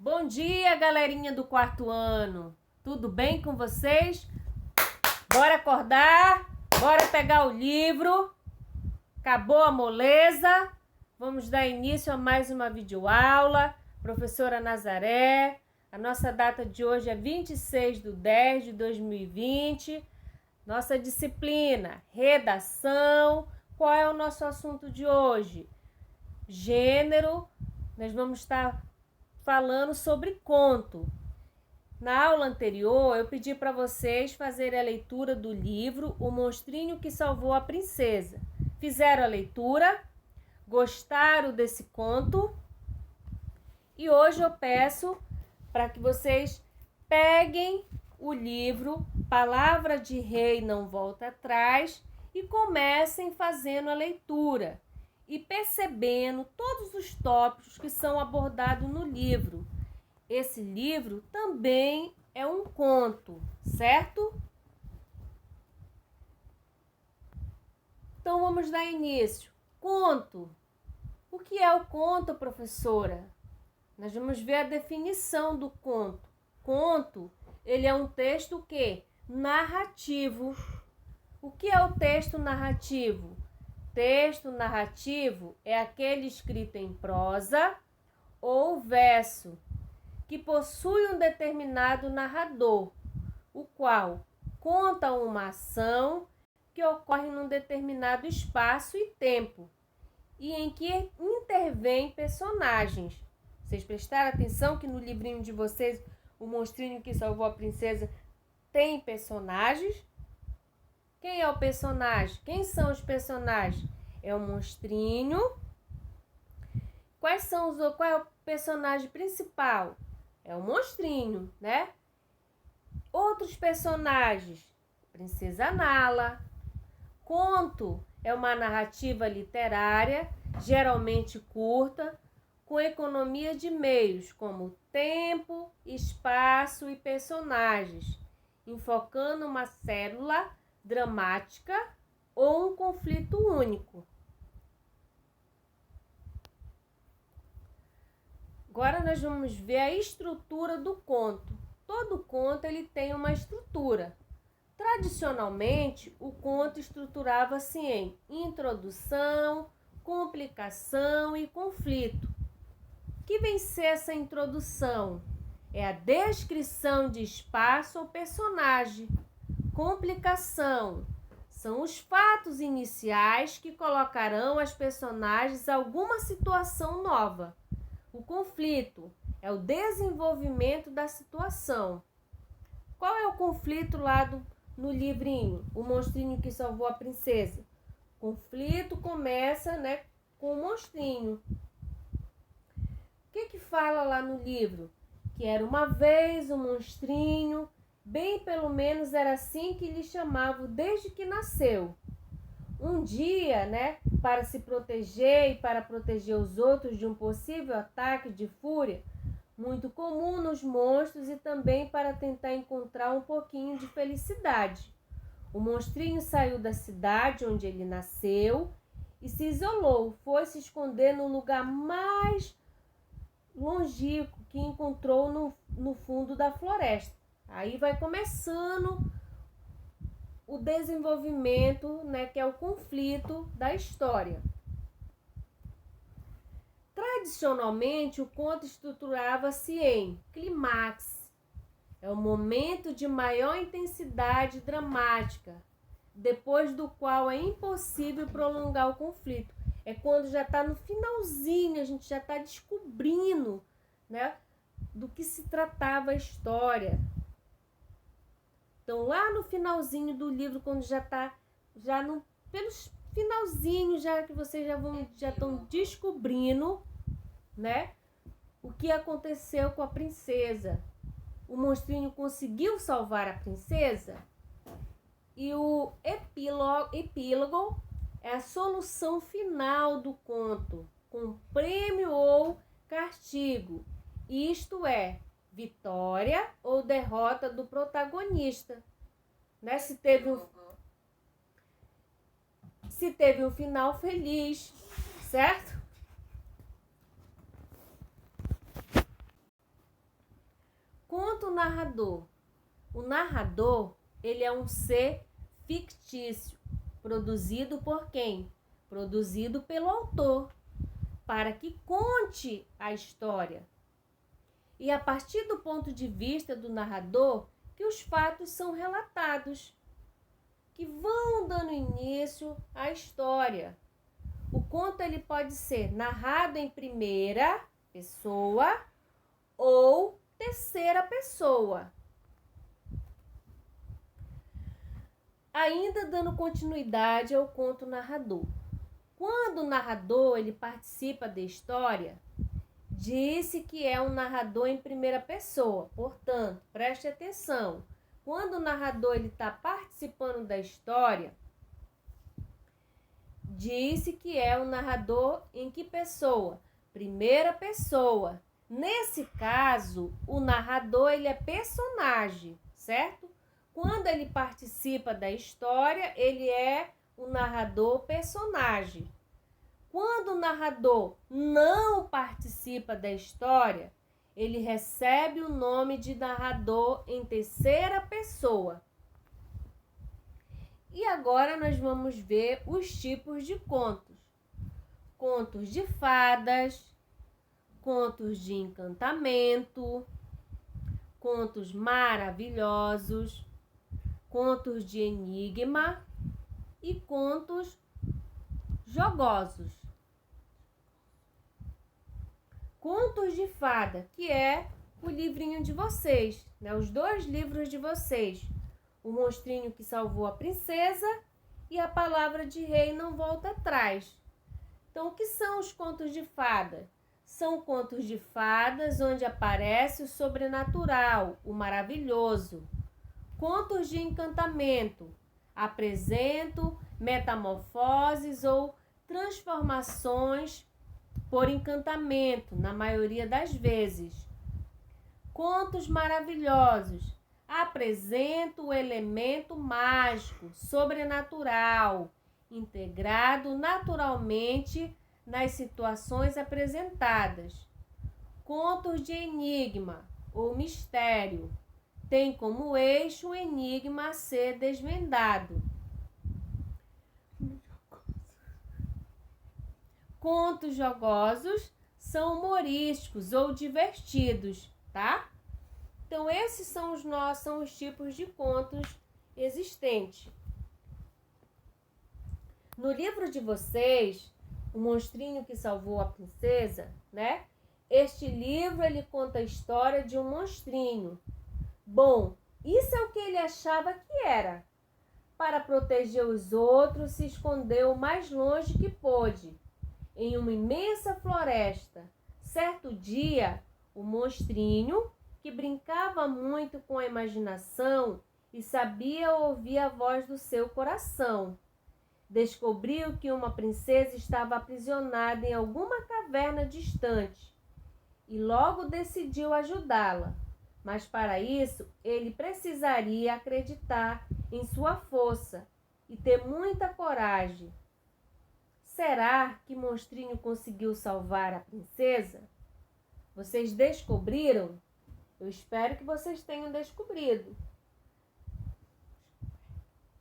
Bom dia, galerinha do quarto ano. Tudo bem com vocês? Bora acordar? Bora pegar o livro? Acabou a moleza? Vamos dar início a mais uma videoaula. Professora Nazaré. A nossa data de hoje é 26/10/2020. Nossa disciplina, redação. Qual é o nosso assunto de hoje? Gênero. Nós vamos estar falando sobre conto. Na aula anterior, eu pedi para vocês fazerem a leitura do livro O Monstrinho que Salvou a Princesa. Fizeram a leitura? Gostaram desse conto? E hoje eu peço para que vocês peguem o livro Palavra de Rei Não Volta Atrás e comecem fazendo a leitura e percebendo todos os tópicos que são abordados no livro. Esse livro também é um conto, certo? Então vamos dar início. Conto. O que é o conto, professora? Nós vamos ver a definição do conto. Conto, ele é um texto o quê? Narrativo. O que é o texto narrativo? Texto narrativo é aquele escrito em prosa ou verso, que possui um determinado narrador, o qual conta uma ação que ocorre num determinado espaço e tempo, e em que intervêm personagens. Vocês prestaram atenção que no livrinho de vocês, O Monstrinho que Salvou a Princesa, tem personagens? Quem é o personagem? Quem são os personagens? É o monstrinho. Qual é o personagem principal? É o monstrinho, né? Outros personagens. Princesa Nala. Conto é uma narrativa literária, geralmente curta, com economia de meios como tempo, espaço e personagens, enfocando uma célula dramática ou um conflito único. Agora nós vamos ver a estrutura do conto. Todo conto ele tem uma estrutura. Tradicionalmente, o conto estruturava-se em introdução, complicação e conflito. O que vem ser essa introdução? É a descrição de espaço ou personagem. Complicação são os fatos iniciais que colocarão as personagens em alguma situação nova. O conflito é o desenvolvimento da situação. Qual é o conflito lá no livrinho, O Monstrinho que Salvou a Princesa? O conflito começa, com o monstrinho. O que fala lá no livro? Que era uma vez um monstrinho, bem pelo menos era assim que lhe chamavam desde que nasceu. Um dia, para se proteger e para proteger os outros de um possível ataque de fúria, muito comum nos monstros e também para tentar encontrar um pouquinho de felicidade. O monstrinho saiu da cidade onde ele nasceu e se isolou, foi se esconder no lugar mais longínquo que encontrou no fundo da floresta. Aí vai começando o desenvolvimento, que é o conflito da história. Tradicionalmente, o conto estruturava-se em clímax. É o momento de maior intensidade dramática, depois do qual é impossível prolongar o conflito. É quando já está no finalzinho, a gente já está descobrindo, do que se tratava a história. Então, lá no finalzinho do livro, quando já está pelos finalzinhos, já que vocês já estão descobrindo, o que aconteceu com a princesa. O monstrinho conseguiu salvar a princesa e o epílogo é a solução final do conto, com prêmio ou castigo. Isto é, vitória ou derrota do protagonista. Se teve um final feliz, certo? conto narrador. O narrador, ele é um ser fictício, produzido por quem? Produzido pelo autor, para que conte a história. E a partir do ponto de vista do narrador, que os fatos são relatados, que vão dando início à história. O conto ele pode ser narrado em primeira pessoa ou terceira pessoa. Ainda dando continuidade ao conto narrador. Quando o narrador ele participa da história, disse que é um narrador em primeira pessoa. Portanto, preste atenção. Quando o narrador está participando da história, disse que é um narrador em que pessoa? Primeira pessoa. Nesse caso, o narrador ele é personagem, certo? Quando ele participa da história, ele é o narrador personagem. Quando o narrador não participa da história, ele recebe o nome de narrador em terceira pessoa. E agora nós vamos ver os tipos de contos. Contos de fadas, contos de encantamento, contos maravilhosos, contos de enigma e contos jogosos. Contos de fada, que é o livrinho de vocês, né? Os 2 livros de vocês. O monstrinho que salvou a princesa e a palavra de rei não volta atrás. Então, o que são os contos de fada? São contos de fadas onde aparece o sobrenatural, o maravilhoso. Contos de encantamento apresentam metamorfoses ou transformações por encantamento, na maioria das vezes. Contos maravilhosos apresentam o elemento mágico, sobrenatural, integrado naturalmente nas situações apresentadas. Contos de enigma ou mistério tem como eixo o enigma a ser desvendado. Contos jogosos são humorísticos ou divertidos, tá? Então, esses são os tipos de contos existentes. No livro de vocês, O Monstrinho que Salvou a Princesa, né? Este livro, ele conta a história de um monstrinho. Bom, isso é o que ele achava que era. Para proteger os outros, se escondeu o mais longe que pôde, em uma imensa floresta. Certo dia, o monstrinho, que brincava muito com a imaginação e sabia ouvir a voz do seu coração, descobriu que uma princesa estava aprisionada em alguma caverna distante e logo decidiu ajudá-la. Mas para isso, ele precisaria acreditar em sua força e ter muita coragem. Será que Monstrinho conseguiu salvar a princesa? Vocês descobriram? Eu espero que vocês tenham descobrido.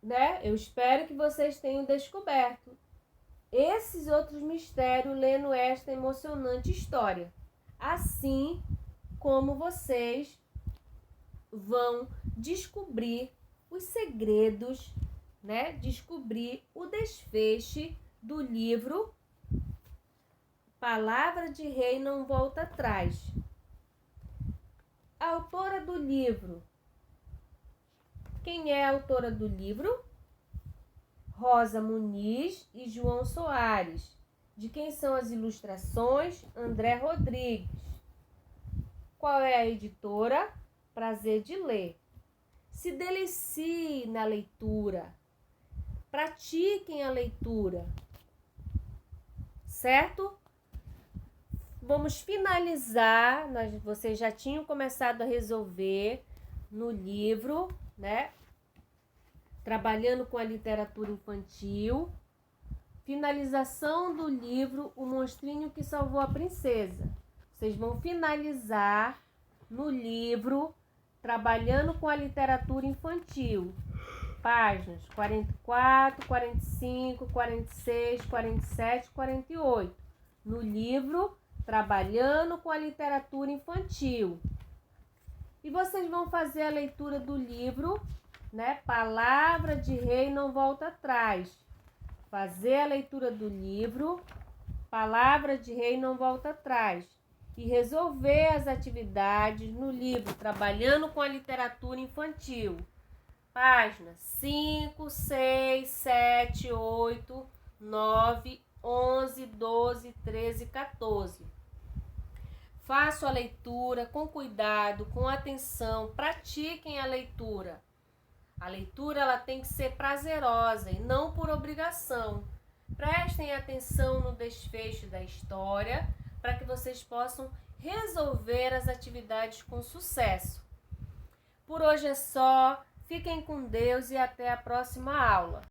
Né? Eu espero que vocês tenham descoberto esses outros mistérios lendo esta emocionante história. Assim como vocês vão descobrir os segredos, né? Descobrir o desfecho do livro Palavra de Rei Não Volta Atrás. A autora do livro. Quem é a autora do livro? Rosa Muniz e João Soares. De quem são as ilustrações? André Rodrigues. Qual é a editora? Prazer de Ler. Se delicie na leitura. Pratiquem a leitura. Certo? Vamos finalizar. Vocês já tinham começado a resolver no livro, né? Trabalhando com a literatura infantil. Finalização do livro O Monstrinho que Salvou a Princesa. Vocês vão finalizar no livro Trabalhando com a literatura infantil. Páginas 44, 45, 46, 47, 48. No livro Trabalhando com a literatura infantil. E vocês vão fazer a leitura do livro, né? Palavra de Rei Não Volta Atrás. Fazer a leitura do livro Palavra de Rei Não Volta Atrás. E resolver as atividades no livro Trabalhando com a literatura infantil. Páginas 5, 6, 7, 8, 9, 11, 12, 13 e 14. Façam a leitura com cuidado, com atenção, pratiquem a leitura. A leitura ela tem que ser prazerosa e não por obrigação. Prestem atenção no desfecho da história para que vocês possam resolver as atividades com sucesso. Por hoje é só. Fiquem com Deus e até a próxima aula.